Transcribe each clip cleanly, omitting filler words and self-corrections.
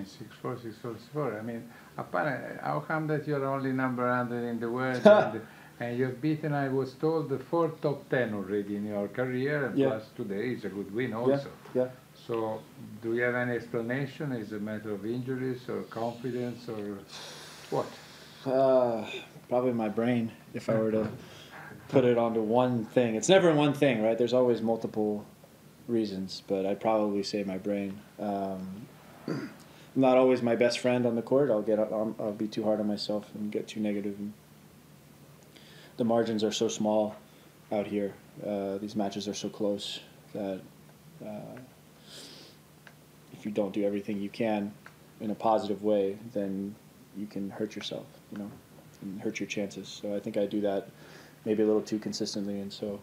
mean, 6'4", 6'4". I mean, how come that you're only number 100 in the world and you've beaten, I was told, the 4 top 10 already in your career, and plus today is a good win also. Yeah. So, do you have any explanation? Is it a matter of injuries or confidence or what? Probably my brain, if I were to put it onto one thing. It's never one thing, right? There's always multiple reasons, but I'd probably say my brain. I'm not always my best friend on the court. I'll be too hard on myself and get too negative. And the margins are so small out here. These matches are so close that if you don't do everything you can in a positive way, then you can hurt yourself, and hurt your chances. So I think I do that maybe a little too consistently, and so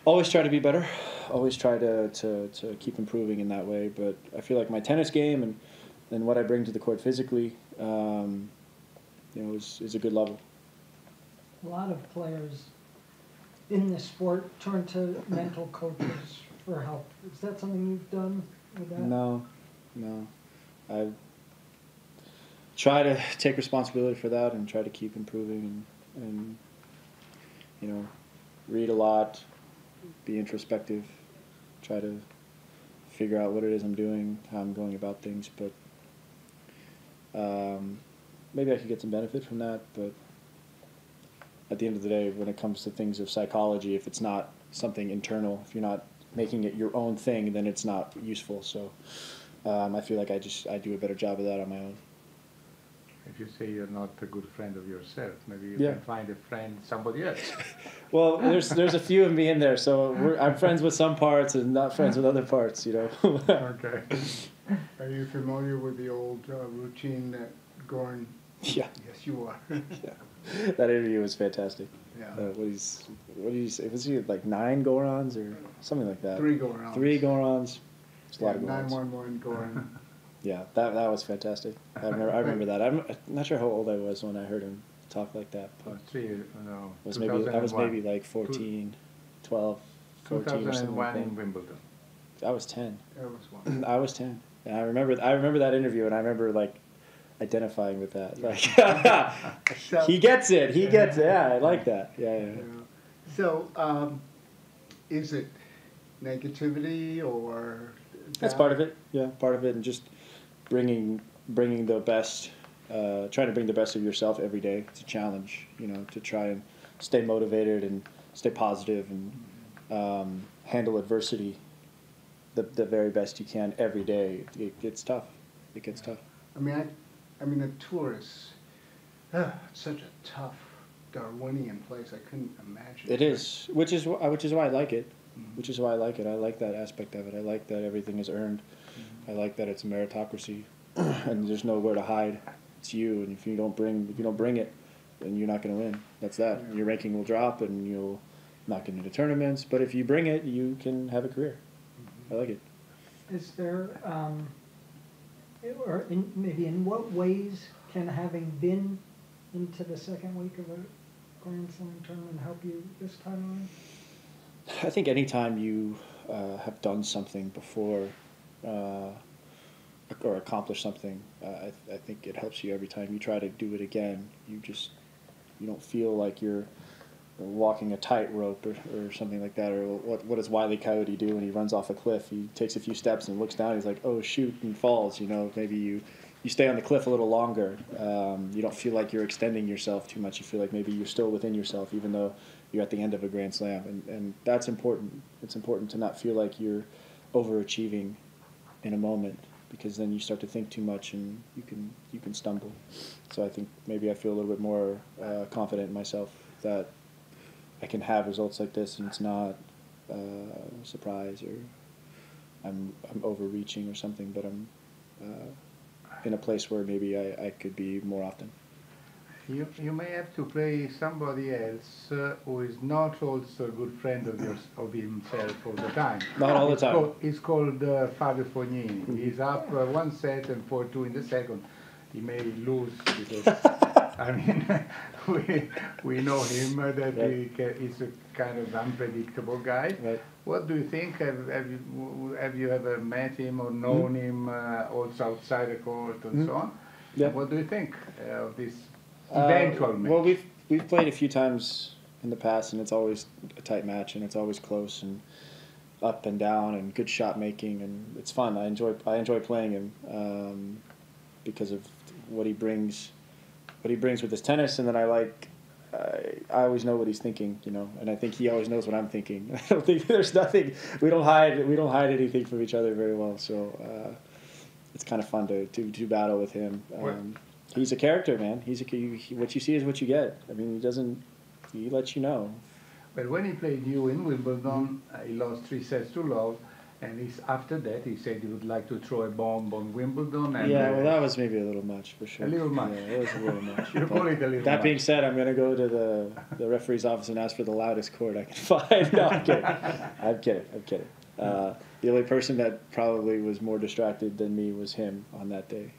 always try to be better, always try to keep improving in that way. But I feel like my tennis game and what I bring to the court physically, is a good level. A lot of players in this sport turn to mental coaches for help. Is that something you've done with that? No. I try to take responsibility for that and try to keep improving and read a lot, be introspective, try to figure out what it is I'm doing, how I'm going about things. But maybe I could get some benefit from that. But at the end of the day, when it comes to things of psychology, if it's not something internal, if you're not making it your own thing, then it's not useful. So I feel like I do a better job of that on my own. If you say you're not a good friend of yourself, maybe you can find a friend, somebody else. Well, there's a few of me in there, so I'm friends with some parts and not friends with other parts, Okay. Are you familiar with the old routine that Goran? Yeah. Yes, you are. Yeah. That interview was fantastic. Yeah. What did he say? Was he like 9 Gorans or something like that? 3 Gorans. 3 Gorans. It's a lot of Gorans. 911 Goran. Yeah, that was fantastic. I remember that. I'm not sure how old I was when I heard him talk like that. But I was maybe like 14, 12, 14 or something like that. 2001 in Wimbledon. I was 10. That was one. I was 10. And I remember that interview, and I remember like identifying with that. Like, he gets it. He gets it. Yeah, I like that. Yeah. So, is it negativity or? That's part of it. Yeah, part of it, and just bringing the best, trying to bring the best of yourself every day. It's a challenge, to try and stay motivated and stay positive and handle adversity the very best you can every day. It gets tough. It gets tough. I mean, the tour is such a tough Darwinian place. I couldn't imagine. It is, which is why I like it. Which is why I like it. I like that aspect of it. I like that everything is earned. I like that it's a meritocracy, and there's nowhere to hide. It's you, and if you don't bring it, then you're not going to win. That's that. Yeah. Your ranking will drop, and you'll not get into tournaments. But if you bring it, you can have a career. I like it. Is there, or maybe in what ways can having been into the second week of a Grand Slam tournament help you this time around? I think anytime you have done something before or accomplished something, I think it helps you every time you try to do it again. You don't feel like you're walking a tightrope or something like that. Or what does Wile E. Coyote do when he runs off a cliff? He takes a few steps and looks down. He's like, oh shoot, and falls. Maybe you stay on the cliff a little longer. You don't feel like you're extending yourself too much. You feel like maybe you're still within yourself, even though you're at the end of a Grand Slam, and that's important. It's important to not feel like you're overachieving in a moment, because then you start to think too much and you can stumble. So I think maybe I feel a little bit more confident in myself that I can have results like this, and it's not a surprise or I'm overreaching or something, but I'm in a place where maybe I could be more often. You may have to play somebody else who is not also a good friend of himself all the time. Not all the time. He's called Fabio Fognini. He's up 1 set and 4-2 in the second. He may lose because I mean, we know him that Right. he's a kind of unpredictable guy. Right. What do you think? Have you ever met him or known him also outside the court and so on? Yeah. And what do you think of this eventual match? Well, we've played a few times in the past, and it's always a tight match, and it's always close and up and down, and good shot making, and it's fun. I enjoy playing him because of what he brings with his tennis, and then I always know what he's thinking, and I think he always knows what I'm thinking. I don't think there's nothing we don't hide anything from each other very well, so it's kind of fun to battle with him. He's a character, man. What you see is what you get. I mean, he lets you know. But when he played you in Wimbledon, he lost 3 sets to love, and after that he said he would like to throw a bomb on Wimbledon. And, Yeah, well, that was maybe a little much for sure. A little much. Yeah, it was a little much. You call it a little That much. being said, I'm going to go to the referee's office and ask for the loudest court I can find. No, I'm kidding. The only person that probably was more distracted than me was him on that day.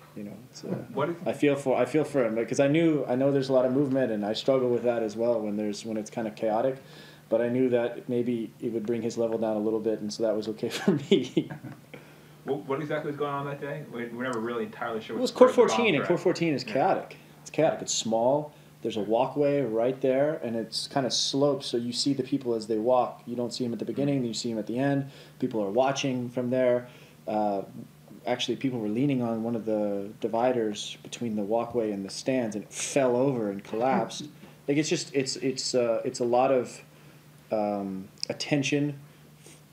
I feel for him because I know there's a lot of movement, and I struggle with that as well when it's kind of chaotic. But I knew that maybe it would bring his level down a little bit, and so that was okay for me. What exactly was going on that day? We're never really entirely sure. It was court 14, and court 14 is chaotic. It's chaotic. It's small. There's a walkway right there, and it's kind of sloped, so you see the people as they walk. You don't see them at the beginning, then you see them at the end. People are watching from there. Actually, people were leaning on one of the dividers between the walkway and the stands, and it fell over and collapsed. Like it's a lot of attention.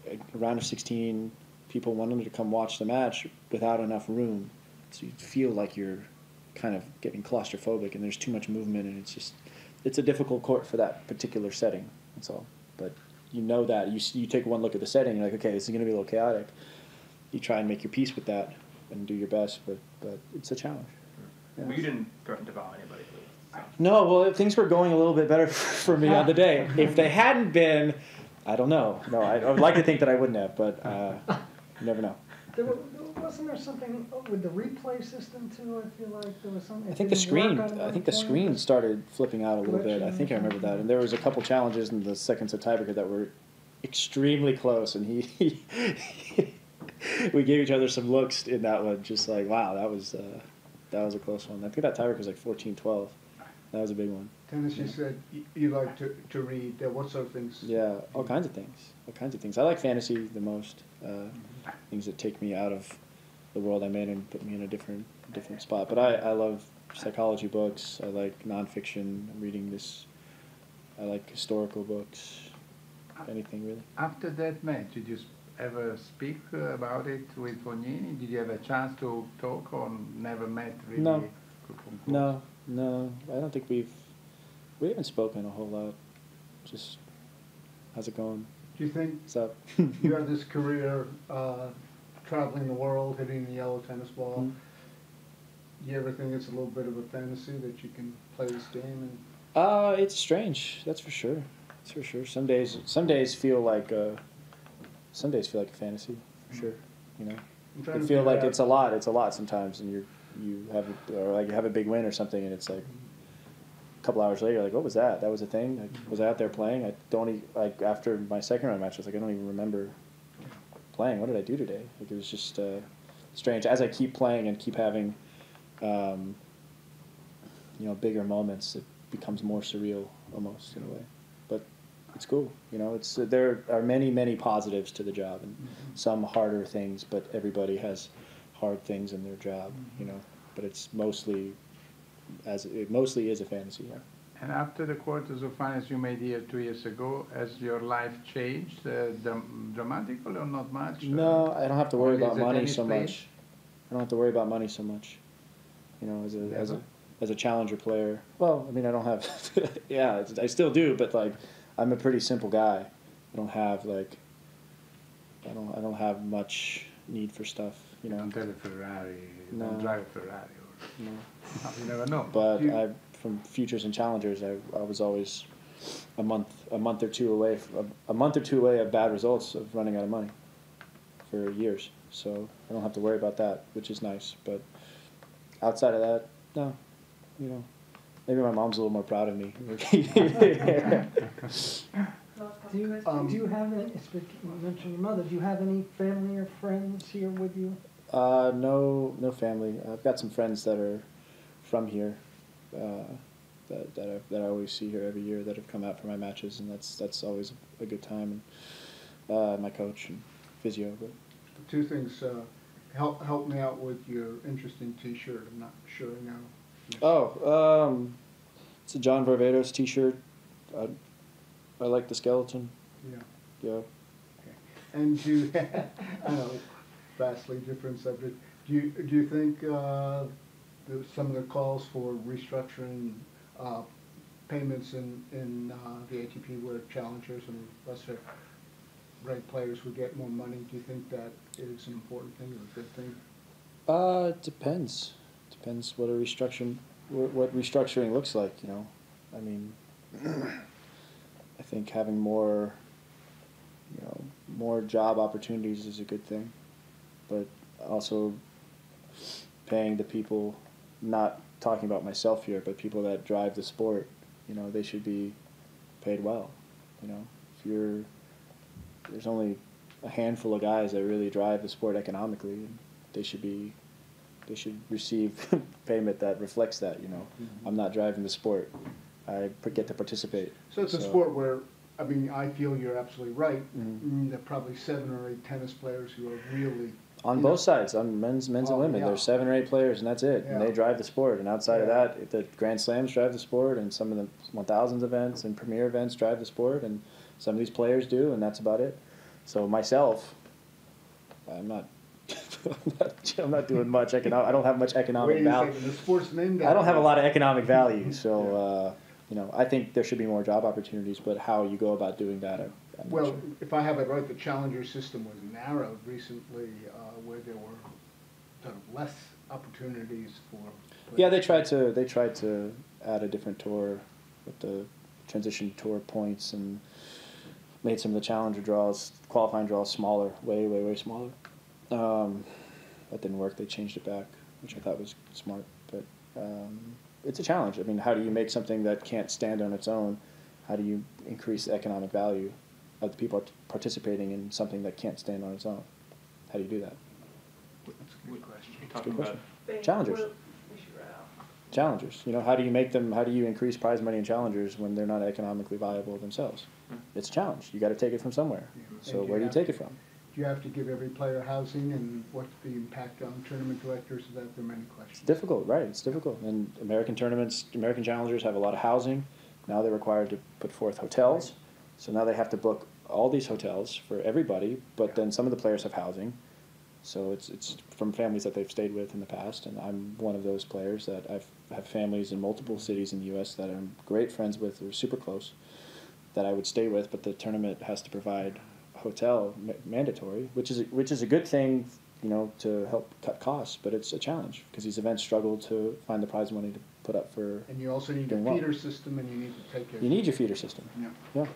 A round of 16, people wanted to come watch the match without enough room, so you feel like you're kind of getting claustrophobic, and there's too much movement, and it's a difficult court for that particular setting. That's all. But you know that you take one look at the setting, you're like, okay, this is going to be a little chaotic. You try and make your peace with that and do your best, but it's a challenge. Yeah. Well, you didn't threaten to foul anybody. So. No, well, things were going a little bit better for me on the day. If they hadn't been, I don't know. No, I would like to think that I wouldn't have, but you never know. Wasn't there something with the replay system too? I feel like there was something. I think the screen started flipping out a little bit. I think I remember that, and there was a couple challenges in the second set tiebreaker that were extremely close, and we gave each other some looks in that one, just like, wow, that was a close one. I think that tiebreaker was like 14-12. That was a big one. Tennys, you said you like to read. What sort of things? Yeah, all kinds of things. I like fantasy the most. Things that take me out of the world I'm in and put me in a different spot. But I love psychology books. I like nonfiction. I'm reading this. I like historical books. Anything really. After that match, did you ever speak about it with Fognini? Did you have a chance to talk, or never met really? No. I don't think we haven't spoken a whole lot. Just how's it going? Do you think What's up? you have this career traveling the world, hitting the yellow tennis ball? Do you ever think it's a little bit of a fantasy that you can play this game? It's strange. That's for sure. Some days feel like a fantasy, for sure. You feel like it's a lot. It's a lot sometimes, and you have a big win or something, and it's like a couple hours later, like, what was that? That was a thing. Like, was I out there playing? I don't after my second round match, I was like, I don't even remember playing. What did I do today? Like, it was just strange. As I keep playing and keep having, bigger moments, it becomes more surreal almost in a way. But it's cool. There are many positives to the job, and some harder things, but everybody has hard things in their job. But it mostly is a fantasy. Yeah. And after the quarters of finals you made here 2 years ago, has your life changed dramatically or not much? No, I don't have to worry about money so played? much. I don't have to worry about money so much. As a challenger player. Well, I mean, I don't have. Yeah, I still do, but like, I'm a pretty simple guy. I don't have I don't have much need for stuff. You don't have a Ferrari. You No. don't drive a Ferrari. No. You never know. But from futures and challengers, I was always a month or two away of bad results of running out of money for years. So I don't have to worry about that, which is nice. But outside of that, no. Maybe my mom's a little more proud of me. Do you have any, you mentioned your mother, do you have any family or friends here with you? No family. I've got some friends that are from here, that I always see here every year that have come out for my matches, and that's always a good time. And my coach and physio. But Two things, help me out with your interesting T-shirt. I'm not sure I know. oh, it's a John Varvatos T-shirt. I like the skeleton. Yeah. Yeah. Okay. And do you, I know, vastly different subject. Do you think some of the calls for restructuring payments in the ATP where challengers and lesser ranked players would get more money? Do you think that is an important thing or a good thing? It depends. Depends what what restructuring looks like. You know, I mean, I think having more job opportunities is a good thing, but also paying the people, not talking about myself here, but people that drive the sport, they should be paid well. If there's only a handful of guys that really drive the sport economically, and they should receive payment that reflects that. Mm-hmm. I'm not driving the sport. I get to participate. So it's a sport where, I mean, I feel you're absolutely right. Mhm. There are probably 7 or 8 tennis players who are really On both sides, on men's and women, yeah. there's 7 or 8 players, and that's it. And Yeah. they drive the sport. And outside of Yeah. that, the Grand Slams drive the sport, and some of the 1000s events and premier events drive the sport, and some of these players do, and that's about it. So myself, I'm not I'm not doing much economic. I don't have much economic Wait a value. second, the sport's named I don't have a after lot of economic value. So I think there should be more job opportunities, but how you go about doing that, I'm not Well, sure. if I have it right, the challenger system was narrowed recently, where there were sort of less opportunities for. Yeah, they tried to add a different tour with the transition tour points and made some of the challenger draws, qualifying draws smaller, way smaller. That didn't work. They changed it back, which I thought was smart. But it's a challenge. I mean, how do you make something that can't stand on its own? How do you increase the economic value of the people participating in something that can't stand on its own? How do you do that? That's a good question. Talking about Challengers. Challengers. How do you make them? How do you increase prize money in challengers when they're not economically viable themselves? It's a challenge. You got to take it from somewhere. Yeah. So And where do you take it from? Do you have to give every player housing, and what's the impact on tournament directors? There are many questions. It's difficult, right? It's difficult. And American challengers have a lot of housing. Now they're required to put forth hotels. So now they have to book all these hotels for everybody, but then some of the players have housing. So it's from families that they've stayed with in the past, and I'm one of those players that have families in multiple cities in the U.S. that I'm great friends with, they're super close, that I would stay with, but the tournament has to provide hotel mandatory, which is a good thing, to help cut costs, but it's a challenge because these events struggle to find the prize money to put up for. And you also need a doing well. feeder system, and you need to take care. You need your feeder system. Yeah. Yeah.